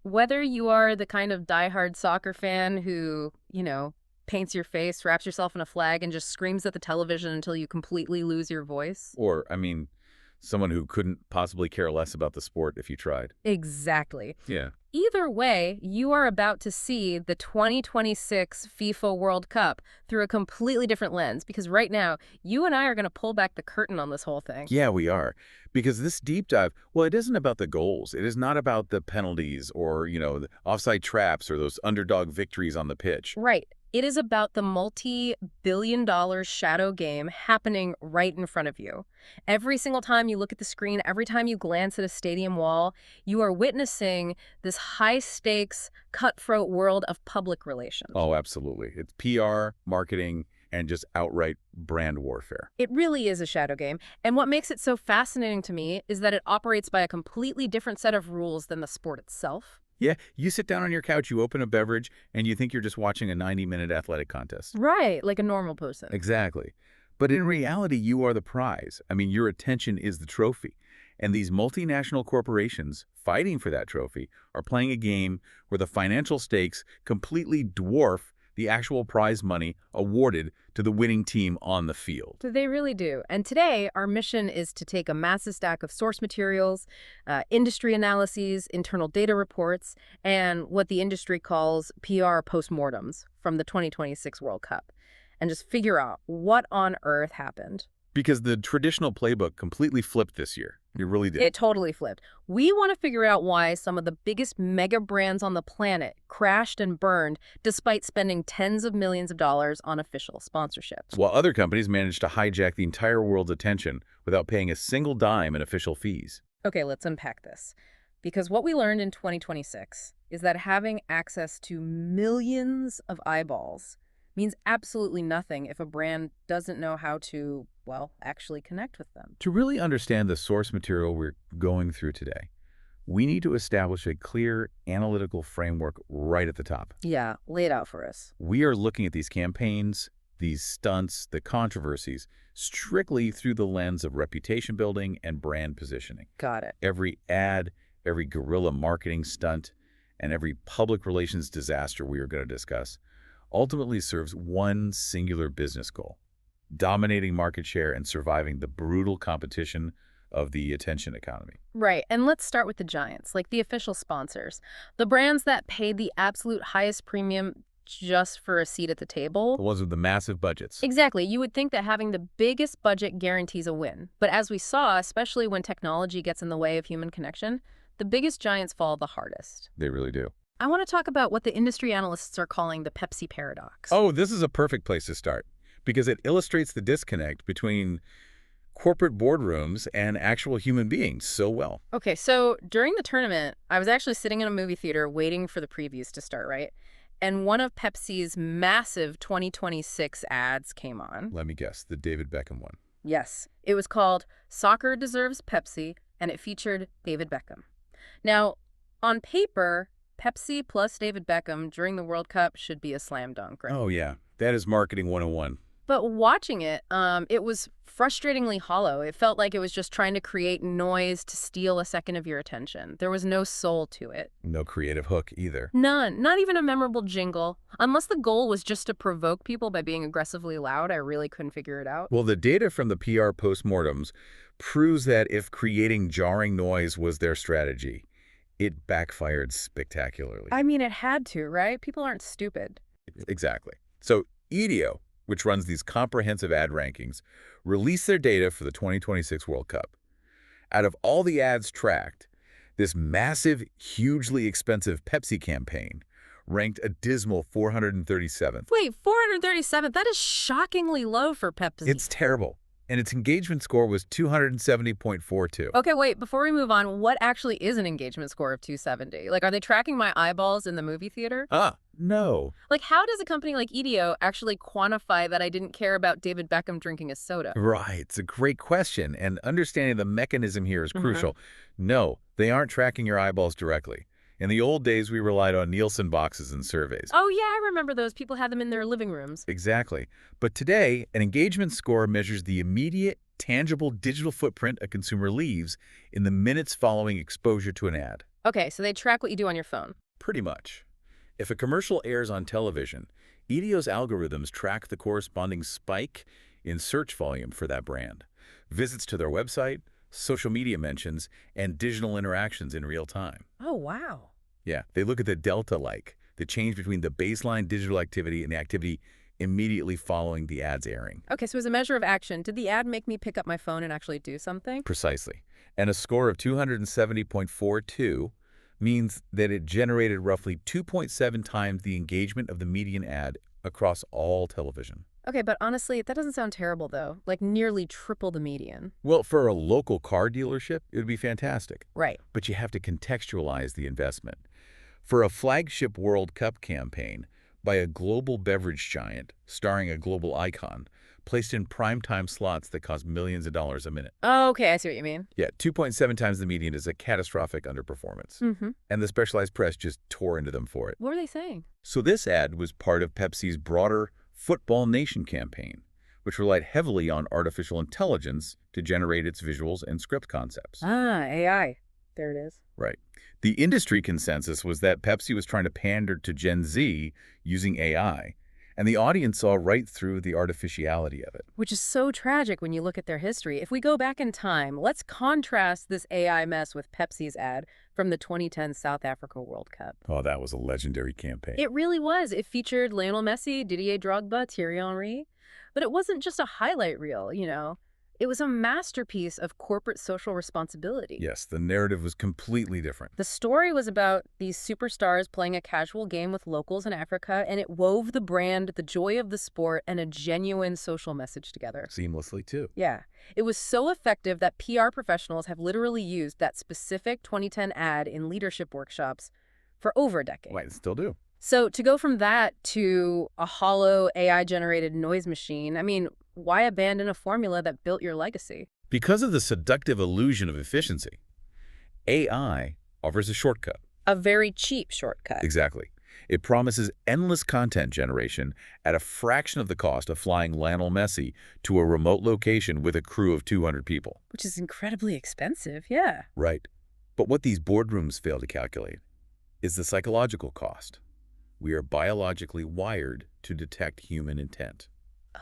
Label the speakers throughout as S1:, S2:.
S1: Whether you are the kind of diehard soccer fan who, paints your face, wraps yourself in a flag, and just screams at the television until you completely lose your voice.
S2: Or, someone who couldn't possibly care less about the sport if you tried.
S1: Exactly.
S2: Yeah.
S1: Either way, you are about to see the 2026 FIFA World Cup through a completely different lens, because right now, you and I are going to pull back the curtain on this whole thing.
S2: Yeah, we are. Because this deep dive, well, it isn't about the goals. It is not about the penalties or, the offside traps or those underdog victories on the pitch.
S1: Right. It is about the multi-billion-dollar shadow game happening right in front of you. Every single time you look at the screen, every time you glance at a stadium wall, you are witnessing this high-stakes, cutthroat world of public relations.
S2: Oh, absolutely. It's PR, marketing, and just outright brand warfare.
S1: It really is a shadow game, and what makes it so fascinating to me is that it operates by a completely different set of rules than the sport itself.
S2: Yeah, you sit down on your couch, you open a beverage, and you think you're just watching a 90-minute athletic contest.
S1: Right, like a normal person.
S2: Exactly. But in reality, you are the prize. Your attention is the trophy. And these multinational corporations fighting for that trophy are playing a game where the financial stakes completely dwarf the actual prize money awarded to the winning team on the field.
S1: So they really do. And today, our mission is to take a massive stack of source materials, industry analyses, internal data reports, and what the industry calls PR postmortems from the 2026 World Cup, and just figure out what on earth happened.
S2: Because the traditional playbook completely flipped this year. It really did.
S1: It totally flipped. We want to figure out why some of the biggest mega brands on the planet crashed and burned despite spending tens of millions of dollars on official sponsorships.
S2: While other companies managed to hijack the entire world's attention without paying a single dime in official fees.
S1: Okay, let's unpack this. Because what we learned in 2026 is that having access to millions of eyeballs means absolutely nothing if a brand doesn't know how to, actually connect with them.
S2: To really understand the source material we're going through today, we need to establish a clear analytical framework right at the top.
S1: Yeah, lay it out for us.
S2: We are looking at these campaigns, these stunts, the controversies, strictly through the lens of reputation building and brand positioning.
S1: Got it.
S2: Every ad, every guerrilla marketing stunt, and every public relations disaster we are going to discuss ultimately serves one singular business goal: dominating market share and surviving the brutal competition of the attention economy.
S1: Right, and let's start with the giants, like the official sponsors, the brands that paid the absolute highest premium just for a seat at the table.
S2: The ones with the massive budgets.
S1: Exactly. You would think that having the biggest budget guarantees a win. But as we saw, especially when technology gets in the way of human connection, the biggest giants fall the hardest.
S2: They really do.
S1: I want to talk about what the industry analysts are calling the Pepsi paradox.
S2: Oh, this is a perfect place to start, because it illustrates the disconnect between corporate boardrooms and actual human beings so well.
S1: Okay, so during the tournament, I was actually sitting in a movie theater waiting for the previews to start, right? And one of Pepsi's massive 2026 ads came on.
S2: Let me guess, the David Beckham one.
S1: Yes, it was called Soccer Deserves Pepsi, and it featured David Beckham. Now, on paper, Pepsi plus David Beckham during the World Cup should be a slam dunk, right?
S2: Oh, yeah. That is marketing 101.
S1: But watching it, it was frustratingly hollow. It felt like it was just trying to create noise to steal a second of your attention. There was no soul to it.
S2: No creative hook either.
S1: None. Not even a memorable jingle. Unless the goal was just to provoke people by being aggressively loud, I really couldn't figure it out.
S2: Well, the data from the PR postmortems proves that if creating jarring noise was their strategy, it backfired spectacularly.
S1: It had to, right? People aren't stupid.
S2: Exactly. So EDO, which runs these comprehensive ad rankings, released their data for the 2026 World Cup. Out of all the ads tracked, this massive, hugely expensive Pepsi campaign ranked a dismal 437th.
S1: Wait, 437th? That is shockingly low for Pepsi.
S2: It's terrible. And its engagement score was 270.42.
S1: Okay, wait, before we move on, what actually is an engagement score of 270? Like, are they tracking my eyeballs in the movie theater?
S2: No.
S1: Like, how does a company like EDO actually quantify that I didn't care about David Beckham drinking a soda?
S2: Right. It's a great question, and understanding the mechanism here is crucial. No, they aren't tracking your eyeballs directly. In the old days, we relied on Nielsen boxes and surveys.
S1: Oh, yeah, I remember those. People had them in their living rooms.
S2: Exactly. But today, an engagement score measures the immediate, tangible digital footprint a consumer leaves in the minutes following exposure to an ad.
S1: Okay, so they track what you do on your phone.
S2: Pretty much. If a commercial airs on television, EDO's algorithms track the corresponding spike in search volume for that brand, visits to their website, social media mentions, and digital interactions in real time.
S1: Oh, wow.
S2: Yeah, they look at the delta like, the change between the baseline digital activity and the activity immediately following the ad's airing.
S1: Okay, so as a measure of action, did the ad make me pick up my phone and actually do something?
S2: Precisely. And a score of 270.42 means that it generated roughly 2.7 times the engagement of the median ad across all television.
S1: Okay, but honestly, that doesn't sound terrible, though. Like nearly triple the median.
S2: Well, for a local car dealership, it would be fantastic.
S1: Right.
S2: But you have to contextualize the investment. For a flagship World Cup campaign by a global beverage giant starring a global icon, placed in primetime slots that cost millions of dollars a minute.
S1: Oh, okay, I see what you mean.
S2: Yeah, 2.7 times the median is a catastrophic underperformance.
S1: Mm-hmm.
S2: And the specialized press just tore into them for it.
S1: What were they saying?
S2: So this ad was part of Pepsi's broader Football Nation campaign, which relied heavily on artificial intelligence to generate its visuals and script concepts.
S1: Ah, AI. There it is.
S2: Right. The industry consensus was that Pepsi was trying to pander to Gen Z using AI, and the audience saw right through the artificiality of it.
S1: Which is so tragic when you look at their history. If we go back in time, let's contrast this AI mess with Pepsi's ad from the 2010 South Africa World Cup.
S2: Oh, that was a legendary campaign.
S1: It really was. It featured Lionel Messi, Didier Drogba, Thierry Henry. But it wasn't just a highlight reel, you know. It was a masterpiece of corporate social responsibility.
S2: Yes, the narrative was completely different.
S1: The story was about these superstars playing a casual game with locals in Africa, and it wove the brand, the joy of the sport, and a genuine social message together.
S2: Seamlessly, too.
S1: Yeah. It was so effective that PR professionals have literally used that specific 2010 ad in leadership workshops for over a decade.
S2: Might still do.
S1: So to go from that to a hollow AI-generated noise machine, I mean, why abandon a formula that built your legacy?
S2: Because of the seductive illusion of efficiency, AI offers a shortcut.
S1: A very cheap shortcut.
S2: Exactly. It promises endless content generation at a fraction of the cost of flying Lionel Messi to a remote location with a crew of 200 people.
S1: Which is incredibly expensive, yeah.
S2: Right. But what these boardrooms fail to calculate is the psychological cost. We are biologically wired to detect human intent.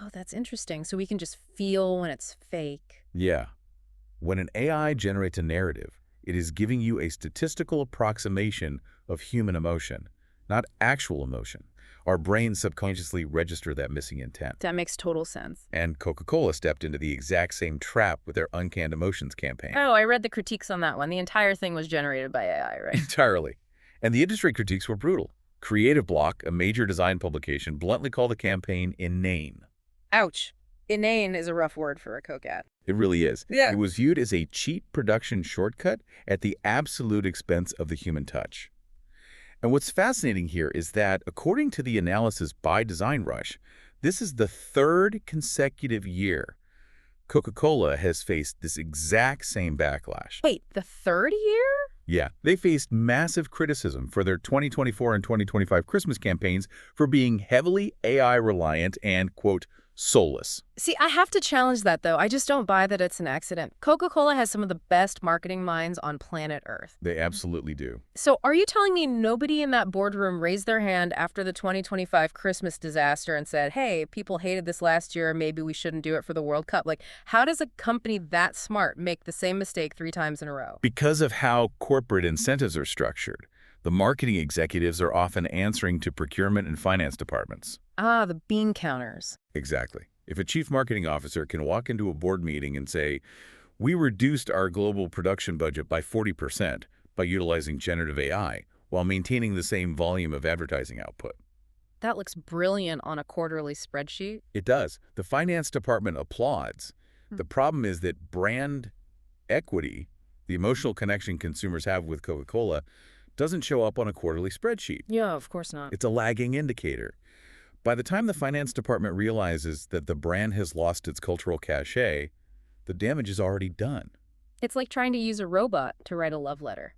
S1: Oh, that's interesting. So we can just feel when it's fake.
S2: Yeah. When an AI generates a narrative, it is giving you a statistical approximation of human emotion, not actual emotion. Our brains subconsciously register that missing intent.
S1: That makes total sense.
S2: And Coca-Cola stepped into the exact same trap with their Uncanned Emotions campaign.
S1: Oh, I read the critiques on that one. The entire thing was generated by AI, right?
S2: Entirely. And the industry critiques were brutal. Creative Block, a major design publication, bluntly called the campaign inane.
S1: Ouch. Inane is a rough word for a Coke ad.
S2: It really is.
S1: Yeah.
S2: It was viewed as a cheap production shortcut at the absolute expense of the human touch. And what's fascinating here is that, according to the analysis by Design Rush, this is the third consecutive year Coca-Cola has faced this exact same backlash.
S1: Wait, the third year?
S2: Yeah, they faced massive criticism for their 2024 and 2025 Christmas campaigns for being heavily AI-reliant and, quote, soulless.
S1: See, I have to challenge that, though. I just don't buy that it's an accident. Coca-Cola has some of the best marketing minds on planet Earth.
S2: They absolutely do.
S1: So are you telling me nobody in that boardroom raised their hand after the 2025 Christmas disaster and said, hey, people hated this last year, maybe we shouldn't do it for the World Cup? Like, how does a company that smart make the same mistake 3 times in a row?
S2: Because of how corporate incentives are structured, the marketing executives are often answering to procurement and finance departments.
S1: Ah, the bean counters.
S2: Exactly. If a chief marketing officer can walk into a board meeting and say, we reduced our global production budget by 40% by utilizing generative AI while maintaining the same volume of advertising output.
S1: That looks brilliant on a quarterly spreadsheet.
S2: It does. The finance department applauds. The problem is that brand equity, the emotional connection consumers have with Coca-Cola, doesn't show up on a quarterly spreadsheet.
S1: Yeah, of course not.
S2: It's a lagging indicator. By the time the finance department realizes that the brand has lost its cultural cachet, the damage is already done.
S1: It's like trying to use a robot to write a love letter.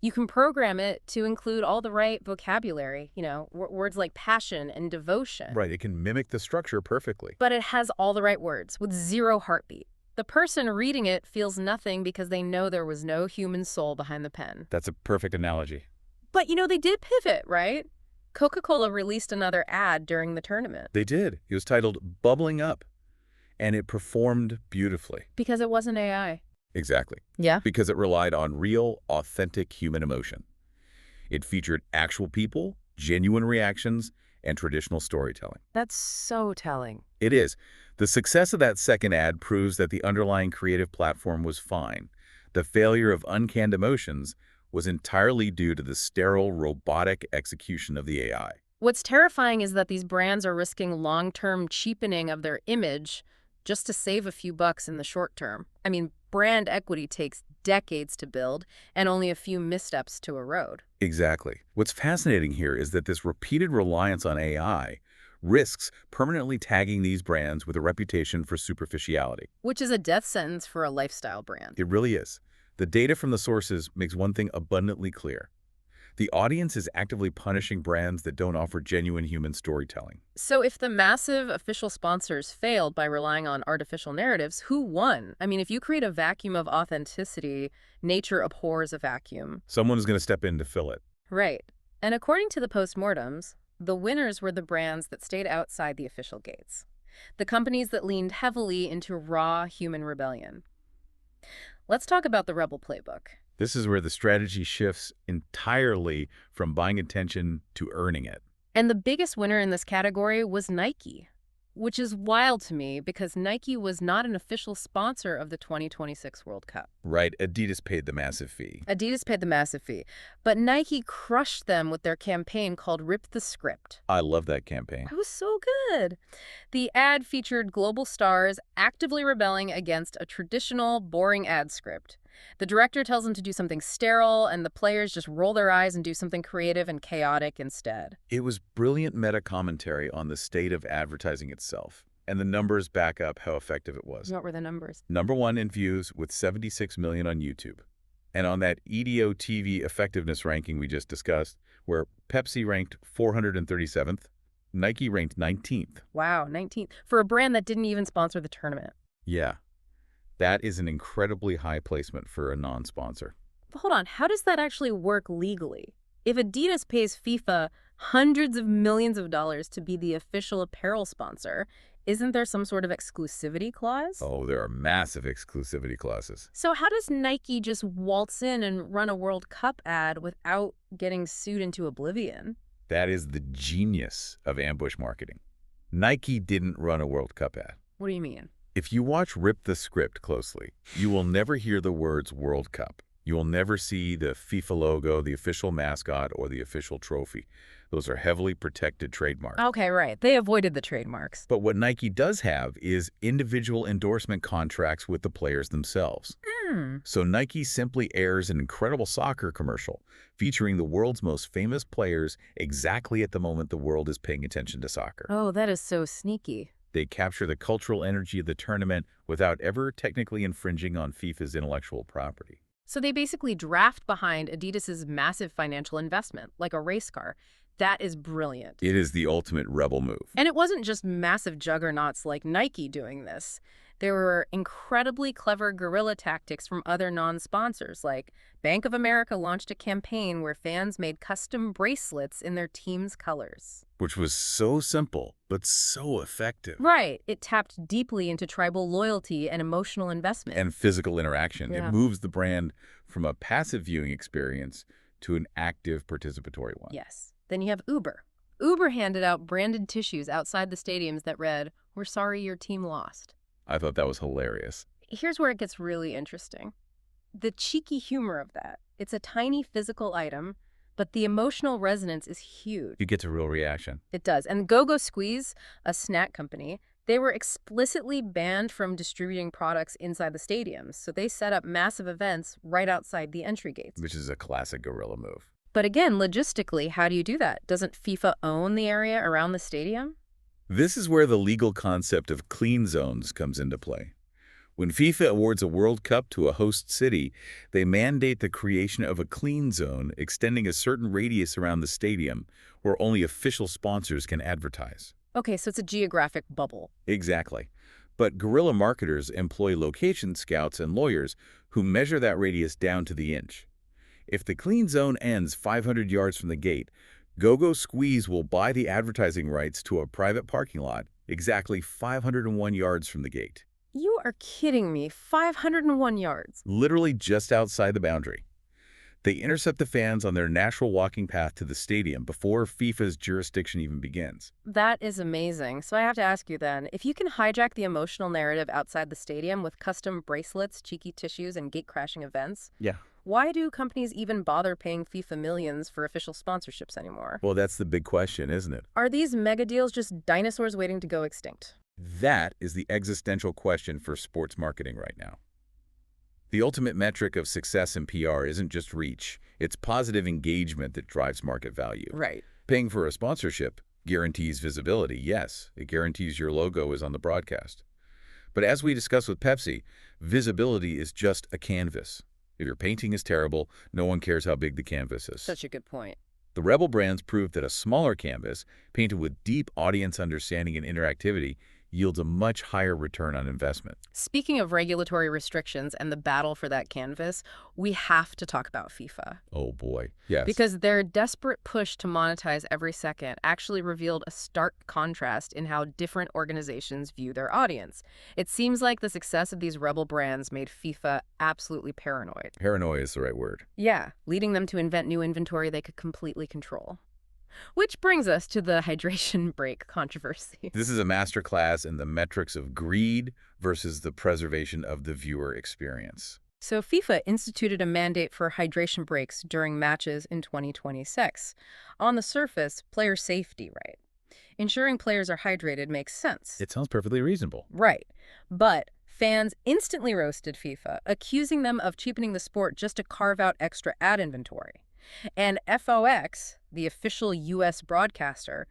S1: You can program it to include all the right vocabulary, you know, words like passion and devotion.
S2: Right, it can mimic the structure perfectly.
S1: But it has all the right words with 0 heartbeat. The person reading it feels nothing because they know there was no human soul behind the pen.
S2: That's a perfect analogy.
S1: But, they did pivot, right? Coca-Cola released another ad during the tournament.
S2: They did. It was titled Bubbling Up, and it performed beautifully.
S1: Because it wasn't AI.
S2: Exactly.
S1: Yeah?
S2: Because it relied on real, authentic human emotion. It featured actual people, genuine reactions, and traditional storytelling.
S1: That's so telling.
S2: It is. The success of that second ad proves that the underlying creative platform was fine. The failure of uncanned emotions was entirely due to the sterile, robotic execution of the AI.
S1: What's terrifying is that these brands are risking long-term cheapening of their image just to save a few bucks in the short term. I mean, brand equity takes decades to build and only a few missteps to erode.
S2: Exactly. What's fascinating here is that this repeated reliance on AI risks permanently tagging these brands with a reputation for superficiality.
S1: Which is a death sentence for a lifestyle brand.
S2: It really is. The data from the sources makes one thing abundantly clear. The audience is actively punishing brands that don't offer genuine human storytelling.
S1: So if the massive official sponsors failed by relying on artificial narratives, who won? I mean, if you create a vacuum of authenticity, nature abhors a vacuum.
S2: Someone is going to step in to fill it.
S1: Right. And according to the postmortems, the winners were the brands that stayed outside the official gates. The companies that leaned heavily into raw human rebellion. Let's talk about the Rebel playbook.
S2: This is where the strategy shifts entirely from buying attention to earning it.
S1: And the biggest winner in this category was Nike, which is wild to me because Nike was not an official sponsor of the 2026 World Cup.
S2: Right, Adidas paid the massive fee.
S1: Adidas paid the massive fee, but Nike crushed them with their campaign called Rip the Script.
S2: I love that campaign.
S1: It was so good. The ad featured global stars actively rebelling against a traditional, boring ad script. The director tells them to do something sterile, and the players just roll their eyes and do something creative and chaotic instead.
S2: It was brilliant meta-commentary on the state of advertising itself, and the numbers back up how effective it was.
S1: What were the numbers?
S2: #1 in views with 76 million on YouTube. And on that EDO TV effectiveness ranking we just discussed, where Pepsi ranked 437th, Nike ranked 19th.
S1: Wow, 19th. For a brand that didn't even sponsor the tournament.
S2: Yeah, that is an incredibly high placement for a non-sponsor.
S1: But hold on, how does that actually work legally? If Adidas pays FIFA hundreds of millions of dollars to be the official apparel sponsor, isn't there some sort of exclusivity clause?
S2: Oh, there are massive exclusivity clauses.
S1: So how does Nike just waltz in and run a World Cup ad without getting sued into oblivion?
S2: That is the genius of ambush marketing. Nike didn't run a World Cup ad.
S1: What do you mean?
S2: If you watch Rip the Script closely, you will never hear the words World Cup. You will never see the FIFA logo, the official mascot, or the official trophy. Those are heavily protected trademarks.
S1: Okay, right. They avoided the trademarks.
S2: But what Nike does have is individual endorsement contracts with the players themselves. So Nike simply airs an incredible soccer commercial featuring the world's most famous players exactly at the moment the world is paying attention to soccer.
S1: Oh, that is so sneaky.
S2: They capture the cultural energy of the tournament without ever technically infringing on FIFA's intellectual property.
S1: So they basically draft behind Adidas's massive financial investment, like a race car. That is brilliant.
S2: It is the ultimate rebel move.
S1: And it wasn't just massive juggernauts like Nike doing this. There were incredibly clever guerrilla tactics from other non-sponsors, like Bank of America launched a campaign where fans made custom bracelets in their team's colors.
S2: Which was so simple, but so effective.
S1: Right. It tapped deeply into tribal loyalty and emotional investment.
S2: And physical interaction.
S1: Yeah.
S2: It moves the brand from a passive viewing experience to an active participatory one.
S1: Yes. Then you have Uber. Uber handed out branded tissues outside the stadiums that read, "We're sorry your team lost."
S2: I thought that was hilarious.
S1: Here's where it gets really interesting. The cheeky humor of that. It's a tiny physical item, but the emotional resonance is huge.
S2: You get a real reaction.
S1: It does. And Go-Go Squeeze, a snack company, they were explicitly banned from distributing products inside the stadiums. So they set up massive events right outside the entry gates.
S2: Which is a classic guerrilla move.
S1: But again, logistically, how do you do that? Doesn't FIFA own the area around the stadium?
S2: This is where the legal concept of clean zones comes into play. When FIFA awards a World Cup to a host city, they mandate the creation of a clean zone extending a certain radius around the stadium where only official sponsors can advertise.
S1: Okay, so it's a geographic bubble.
S2: Exactly. But guerrilla marketers employ location scouts and lawyers who measure that radius down to the inch. If the clean zone ends 500 yards from the gate, Go-Go Squeeze will buy the advertising rights to a private parking lot exactly 501 yards from the gate.
S1: You are kidding me. 501 yards.
S2: Literally just outside the boundary. They intercept the fans on their natural walking path to the stadium before FIFA's jurisdiction even begins.
S1: That is amazing. So I have to ask you then, if you can hijack the emotional narrative outside the stadium with custom bracelets, cheeky tissues, and gate-crashing events,
S2: Yeah.
S1: why do companies even bother paying FIFA millions for official sponsorships anymore?
S2: Well, that's the big question, isn't it?
S1: Are these mega deals just dinosaurs waiting to go extinct?
S2: That is the existential question for sports marketing right now. The ultimate metric of success in PR isn't just reach, it's positive engagement that drives market value.
S1: Right.
S2: Paying for a sponsorship guarantees visibility, yes, it guarantees your logo is on the broadcast. But as we discussed with Pepsi, visibility is just a canvas. If your painting is terrible, no one cares how big the canvas is.
S1: Such a good point.
S2: The Rebel brands proved that a smaller canvas, painted with deep audience understanding and interactivity, yields a much higher return on investment.
S1: Speaking of regulatory restrictions and the battle for that canvas, we have to talk about FIFA.
S2: Oh boy, yes.
S1: Because their desperate push to monetize every second actually revealed a stark contrast in how different organizations view their audience. It seems like the success of these rebel brands made FIFA absolutely paranoid.
S2: Paranoia is the right word.
S1: Yeah, leading them to invent new inventory they could completely control. Which brings us to the hydration break controversy.
S2: This is a masterclass in the metrics of greed versus the preservation of the viewer experience.
S1: So FIFA instituted a mandate for hydration breaks during matches in 2026. On the surface, player safety, right? Ensuring players are hydrated makes sense.
S2: It sounds perfectly reasonable.
S1: Right. But fans instantly roasted FIFA, accusing them of cheapening the sport just to carve out extra ad inventory. And FOX, the official U.S. broadcaster,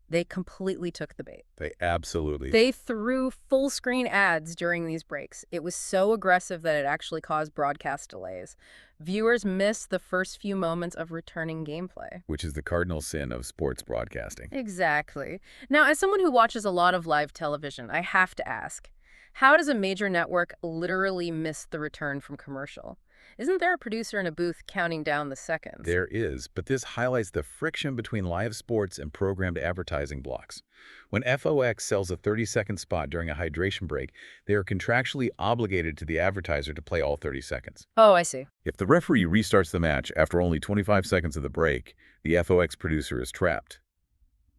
S1: they completely took the bait.
S2: They absolutely...
S1: They threw full-screen ads during these breaks. It was so aggressive that it actually caused broadcast delays. Viewers missed the first few moments of returning gameplay.
S2: Which is the cardinal sin of sports broadcasting.
S1: Exactly. Now, as someone who watches a lot of live television, I have to ask, how does a major network literally miss the return from commercial? Isn't there a producer in a booth counting down the seconds?
S2: There is, but this highlights the friction between live sports and programmed advertising blocks. When FOX sells a 30-second spot during a hydration break, they are contractually obligated to the advertiser to play all 30 seconds.
S1: Oh, I see.
S2: If the referee restarts the match after only 25 seconds of the break, the FOX producer is trapped.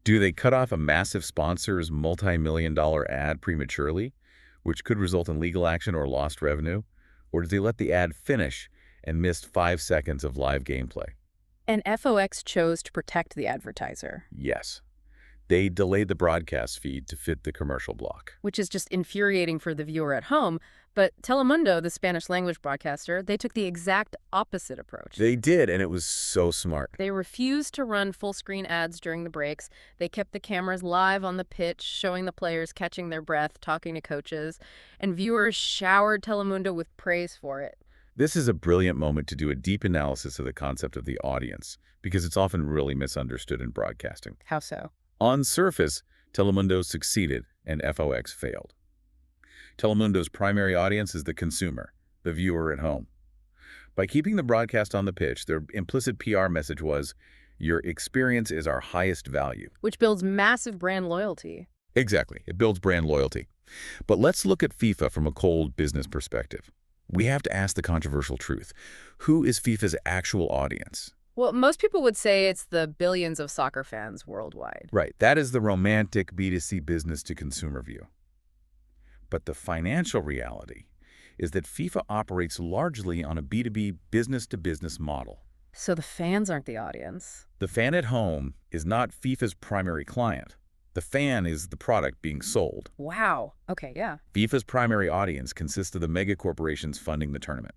S2: Do they cut off a massive sponsor's multi-million-dollar ad prematurely, which could result in legal action or lost revenue? Or do they let the ad finish and missed 5 seconds of live gameplay?
S1: And FOX chose to protect the advertiser.
S2: Yes. They delayed the broadcast feed to fit the commercial block.
S1: Which is just infuriating for the viewer at home. But Telemundo, the Spanish-language broadcaster, they took the exact opposite approach.
S2: They did, and it was so smart.
S1: They refused to run full-screen ads during the breaks. They kept the cameras live on the pitch, showing the players catching their breath, talking to coaches, and viewers showered Telemundo with praise for it.
S2: This is a brilliant moment to do a deep analysis of the concept of the audience, because it's often really misunderstood in broadcasting.
S1: How so?
S2: On surface, Telemundo succeeded and FOX failed. Telemundo's primary audience is the consumer, the viewer at home. By keeping the broadcast on the pitch, their implicit PR message was, your experience is our highest value.
S1: Which builds massive brand loyalty.
S2: Exactly. It builds brand loyalty. But let's look at FIFA from a cold business perspective. We have to ask the controversial truth. Who is FIFA's actual audience?
S1: Well, most people would say it's the billions of soccer fans worldwide.
S2: Right. That is the romantic B2C business-to-consumer view. But the financial reality is that FIFA operates largely on a B2B business-to-business model.
S1: So the fans aren't the audience.
S2: The fan at home is not FIFA's primary client. The fan is the product being sold.
S1: Wow. Okay, yeah.
S2: FIFA's primary audience consists of the mega corporations funding the tournament.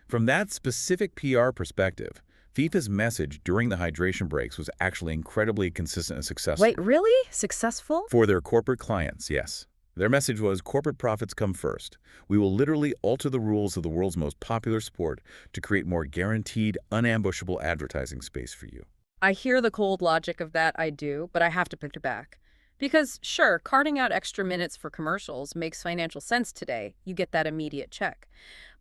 S2: From that specific PR perspective, FIFA's message during the hydration breaks was actually incredibly consistent and successful.
S1: Wait, really? Successful?
S2: For their corporate clients, yes. Their message was, corporate profits come first. We will literally alter the rules of the world's most popular sport to create more guaranteed, unambushable advertising space for you.
S1: I hear the cold logic of that, I do, but I have to put it back. Because, sure, carting out extra minutes for commercials makes financial sense today. You get that immediate check.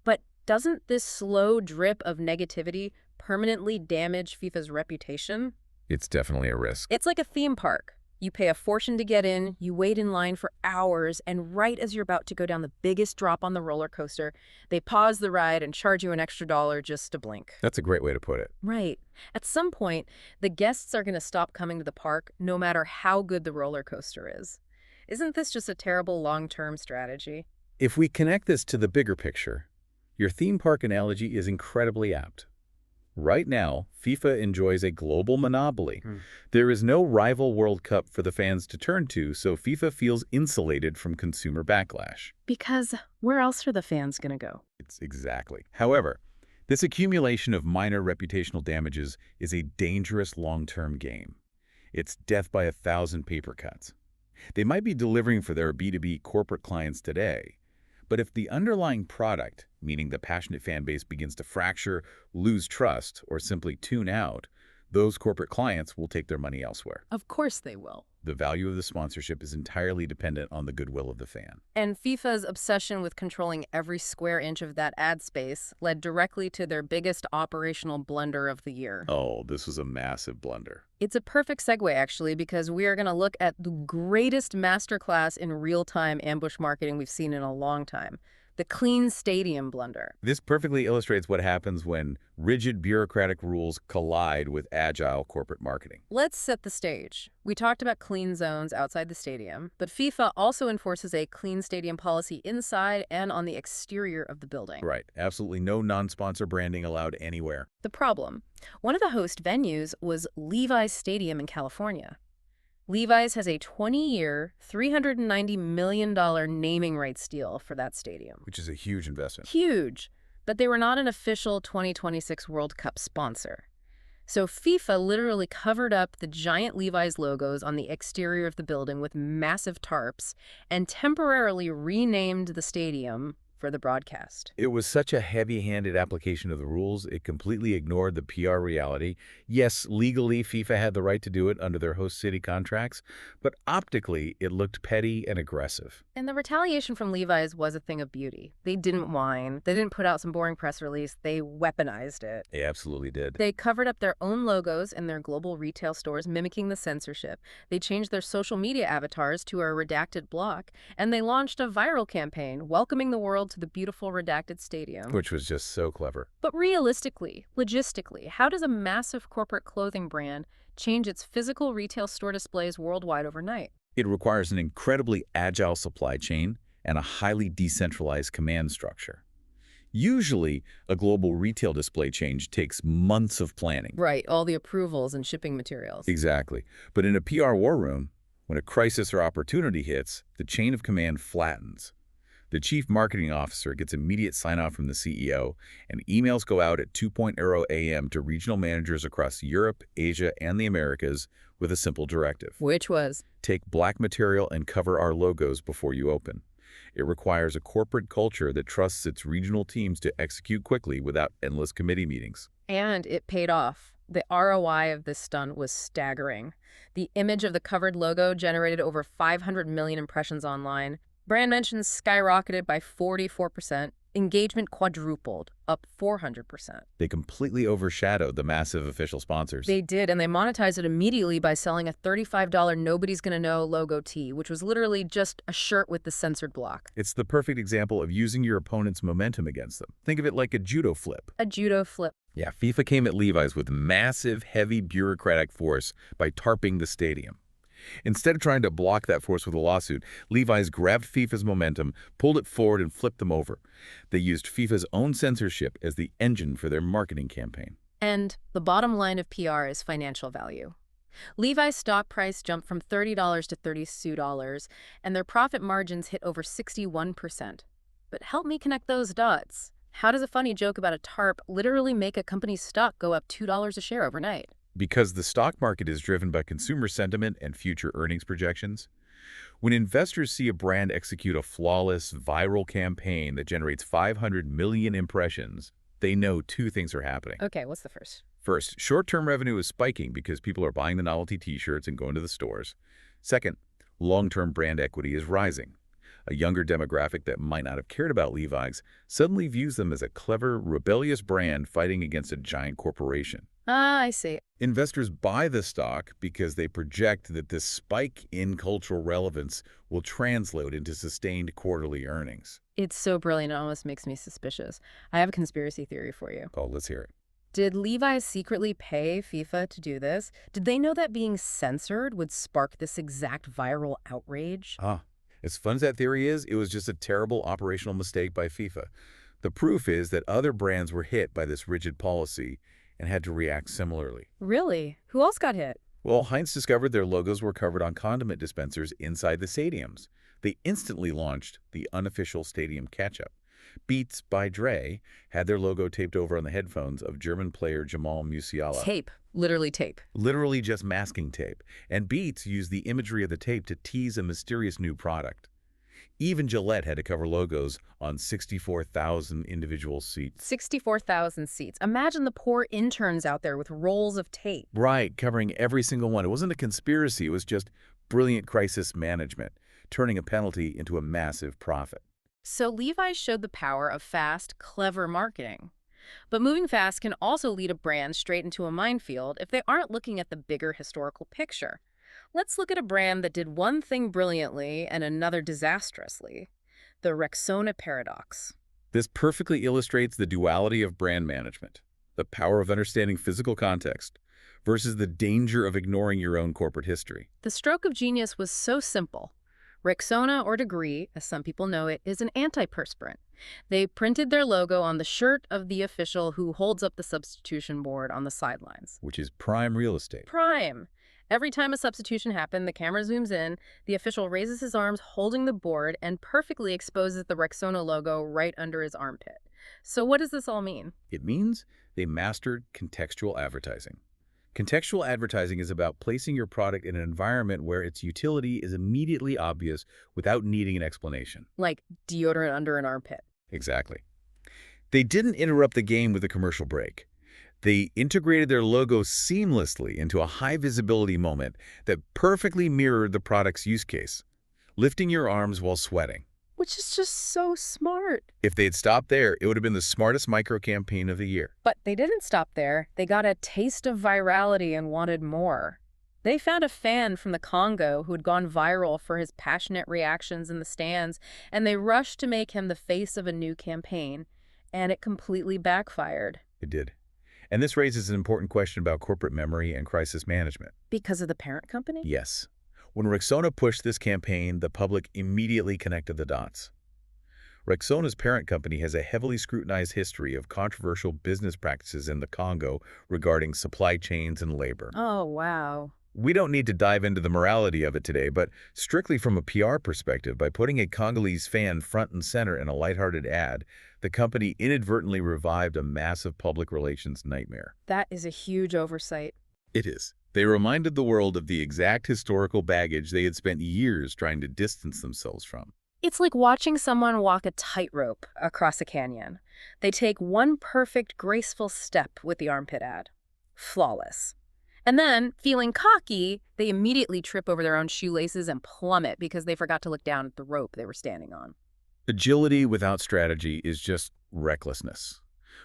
S1: But doesn't this slow drip of negativity permanently damage FIFA's reputation?
S2: It's definitely a risk.
S1: It's like a theme park. You pay a fortune to get in, you wait in line for hours, and right as you're about to go down the biggest drop on the roller coaster, they pause the ride and charge you an extra dollar just to blink.
S2: That's a great way to put it.
S1: Right. At some point, the guests are going to stop coming to the park no matter how good the roller coaster is. Isn't this just a terrible long-term strategy?
S2: If we connect this to the bigger picture, your theme park analogy is incredibly apt. Right now, FIFA enjoys a global monopoly. There is no rival World Cup for the fans to turn to, so FIFA feels insulated from consumer backlash.
S1: Because where else are the fans going to go?
S2: It's exactly. However, this accumulation of minor reputational damages is a dangerous long-term game. It's death by 1,000 paper cuts. They might be delivering for their B2B corporate clients today, but if the underlying product, meaning the passionate fan base, begins to fracture, lose trust, or simply tune out, those corporate clients will take their money elsewhere.
S1: Of course they will.
S2: The value of the sponsorship is entirely dependent on the goodwill of the fan.
S1: And FIFA's obsession with controlling every square inch of that ad space led directly to their biggest operational blunder of the year.
S2: Oh, this was a massive blunder.
S1: It's a perfect segue, actually, because we are going to look at the greatest masterclass in real-time ambush marketing we've seen in a long time. The clean stadium blunder.
S2: This perfectly illustrates what happens when rigid bureaucratic rules collide with agile corporate marketing.
S1: Let's set the stage. We talked about clean zones outside the stadium, but FIFA also enforces a clean stadium policy inside and on the exterior of the building.
S2: Right. Absolutely no non-sponsor branding allowed anywhere.
S1: The problem: one of the host venues was Levi's Stadium in California. Levi's has a 20-year, $390 million naming rights deal for that stadium.
S2: Which is a huge investment.
S1: Huge. But they were not an official 2026 World Cup sponsor. So FIFA literally covered up the giant Levi's logos on the exterior of the building with massive tarps and temporarily renamed the stadium for the broadcast.
S2: It was such a heavy-handed application of the rules, it completely ignored the PR reality. Yes, legally, FIFA had the right to do it under their host city contracts, but optically, it looked petty and aggressive.
S1: And the retaliation from Levi's was a thing of beauty. They didn't whine. They didn't put out some boring press release. They weaponized it.
S2: They absolutely did.
S1: They covered up their own logos in their global retail stores, mimicking the censorship. They changed their social media avatars to a redacted block, and they launched a viral campaign welcoming the world to the beautiful redacted stadium.
S2: Which was just so clever.
S1: But realistically, logistically, how does a massive corporate clothing brand change its physical retail store displays worldwide overnight?
S2: It requires an incredibly agile supply chain and a highly decentralized command structure. Usually, a global retail display change takes months of planning.
S1: Right, all the approvals and shipping materials.
S2: Exactly. But in a PR war room, when a crisis or opportunity hits, the chain of command flattens. The chief marketing officer gets immediate sign-off from the CEO, and emails go out at 2:00 a.m. to regional managers across Europe, Asia, and the Americas with a simple directive.
S1: Which was?
S2: Take black material and cover our logos before you open. It requires a corporate culture that trusts its regional teams to execute quickly without endless committee meetings.
S1: And it paid off. The ROI of this stunt was staggering. The image of the covered logo generated over 500 million impressions online. Brand mentions skyrocketed by 44%. Engagement quadrupled, up 400%.
S2: They completely overshadowed the massive official sponsors.
S1: They did, and they monetized it immediately by selling a $35 Nobody's Gonna Know logo tee, which was literally just a shirt with the censored block.
S2: It's the perfect example of using your opponent's momentum against them. Think of it like a judo flip.
S1: A judo flip.
S2: Yeah, FIFA came at Levi's with massive, heavy bureaucratic force by tarping the stadium. Instead of trying to block that force with a lawsuit, Levi's grabbed FIFA's momentum, pulled it forward, and flipped them over. They used FIFA's own censorship as the engine for their marketing campaign.
S1: And the bottom line of PR is financial value. Levi's stock price jumped from $30 to $32, and their profit margins hit over 61%. But help me connect those dots. How does a funny joke about a tarp literally make a company's stock go up $2 a share overnight?
S2: Because the stock market is driven by consumer sentiment and future earnings projections. When investors see a brand execute a flawless, viral campaign that generates 500 million impressions, they know two things are happening.
S1: Okay, what's the first?
S2: First, short-term revenue is spiking because people are buying the novelty t-shirts and going to the stores. Second, Long-term brand equity is rising. A younger demographic that might not have cared about Levi's suddenly views them as a clever, rebellious brand fighting against a giant corporation.
S1: Ah, I see.
S2: Investors buy the stock because they project that this spike in cultural relevance will translate into sustained quarterly earnings.
S1: It's so brilliant, it almost makes me suspicious. I have a conspiracy theory for you.
S2: Oh, let's hear it.
S1: Did Levi's secretly pay FIFA to do this? Did they know that being censored would spark this exact viral outrage?
S2: Ah, as fun as that theory is, it was just a terrible operational mistake by FIFA. The proof is that other brands were hit by this rigid policy and had to react similarly.
S1: Really? Who else got hit?
S2: Well, Heinz discovered their logos were covered on condiment dispensers inside the stadiums. They instantly launched the unofficial stadium catch-up. Beats by Dre had their logo taped over on the headphones of German player Jamal Musiala.
S1: Tape. Literally tape.
S2: Literally just masking tape. And Beats used the imagery of the tape to tease a mysterious new product. Even Gillette had to cover logos on 64,000 individual seats.
S1: 64,000 seats. Imagine the poor interns out there with rolls of tape.
S2: Right, covering every single one. It wasn't a conspiracy, it was just brilliant crisis management, turning a penalty into a massive profit.
S1: So Levi's showed the power of fast, clever marketing. But moving fast can also lead a brand straight into a minefield if they aren't looking at the bigger historical picture. Let's look at a brand that did one thing brilliantly and another disastrously. The Rexona paradox.
S2: This perfectly illustrates the duality of brand management, the power of understanding physical context versus the danger of ignoring your own corporate history.
S1: The stroke of genius was so simple. Rexona, or Degree, as some people know it, is an antiperspirant. They printed their logo on the shirt of the official who holds up the substitution board on the sidelines.
S2: Which is prime real estate.
S1: Prime. Every time a substitution happened, the camera zooms in, the official raises his arms holding the board and perfectly exposes the Rexona logo right under his armpit. So what does this all mean?
S2: It means they mastered contextual advertising. Contextual advertising is about placing your product in an environment where its utility is immediately obvious without needing an explanation.
S1: Like deodorant under an armpit.
S2: Exactly. They didn't interrupt the game with a commercial break. They integrated their logo seamlessly into a high-visibility moment that perfectly mirrored the product's use case, lifting your arms while sweating.
S1: Which is just so smart.
S2: If they had stopped there, it would have been the smartest micro-campaign of the year.
S1: But they didn't stop there. They got a taste of virality and wanted more. They found a fan from the Congo who had gone viral for his passionate reactions in the stands, and they rushed to make him the face of a new campaign, and it completely backfired.
S2: It did. And this raises an important question about corporate memory and crisis management.
S1: Because of the parent company?
S2: Yes. When Rexona pushed this campaign, the public immediately connected the dots. Rexona's parent company has a heavily scrutinized history of controversial business practices in the Congo regarding supply chains and labor.
S1: Oh, wow.
S2: We don't need to dive into the morality of it today, but strictly from a PR perspective, by putting a Congolese fan front and center in a lighthearted ad, the company inadvertently revived a massive public relations nightmare.
S1: That is a huge oversight.
S2: It is. They reminded the world of the exact historical baggage they had spent years trying to distance themselves from.
S1: It's like watching someone walk a tightrope across a canyon. They take one perfect, graceful step with the armpit ad. Flawless. And then, feeling cocky, they immediately trip over their own shoelaces and plummet because they forgot to look down at the rope they were standing on.
S2: Agility without strategy is just recklessness.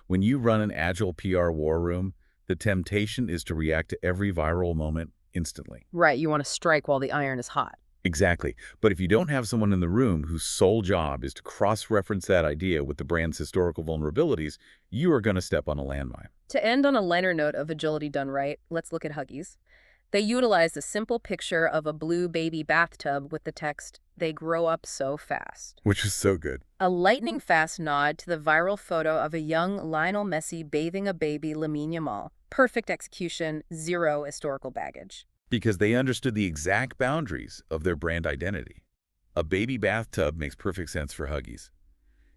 S2: When you run an agile PR war room, the temptation is to react to every viral moment instantly.
S1: Right, you want to strike while the iron is hot.
S2: Exactly. But if you don't have someone in the room whose sole job is to cross-reference that idea with the brand's historical vulnerabilities, you are going to step on a landmine.
S1: To end on a lighter note of agility done right, let's look at Huggies. They utilized a simple picture of a blue baby bathtub with the text, "They grow up so fast."
S2: Which is so good.
S1: A lightning-fast nod to the viral photo of a young Lionel Messi bathing a baby Lamine Yamal. Perfect execution, zero historical baggage.
S2: Because they understood the exact boundaries of their brand identity. A baby bathtub makes perfect sense for Huggies.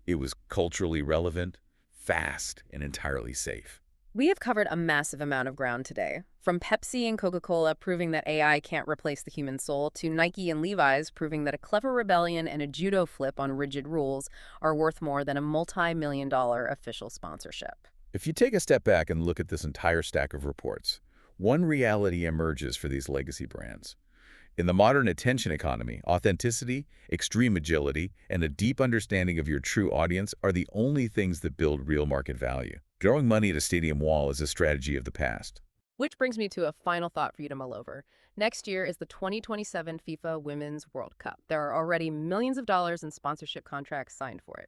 S2: It was culturally relevant, fast, and entirely safe.
S1: We have covered a massive amount of ground today, from Pepsi and Coca-Cola proving that AI can't replace the human soul, to Nike and Levi's proving that a clever rebellion and a judo flip on rigid rules are worth more than a multi-million-dollar official sponsorship.
S2: If you take a step back and look at this entire stack of reports, one reality emerges for these legacy brands. In the modern attention economy, authenticity, extreme agility, and a deep understanding of your true audience are the only things that build real market value. Throwing money at a stadium wall is a strategy of the past.
S1: Which brings me to a final thought for you to mull over. Next year is the 2027 FIFA Women's World Cup. There are already millions of dollars in sponsorship contracts signed for it.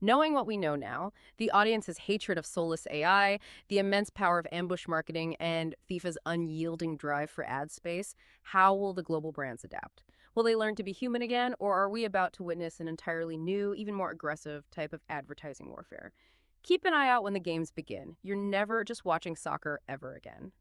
S1: Knowing what we know now, the audience's hatred of soulless AI, the immense power of ambush marketing, and FIFA's unyielding drive for ad space, how will the global brands adapt? Will they learn to be human again, or are we about to witness an entirely new, even more aggressive type of advertising warfare? Keep an eye out when the games begin. You're never just watching soccer ever again.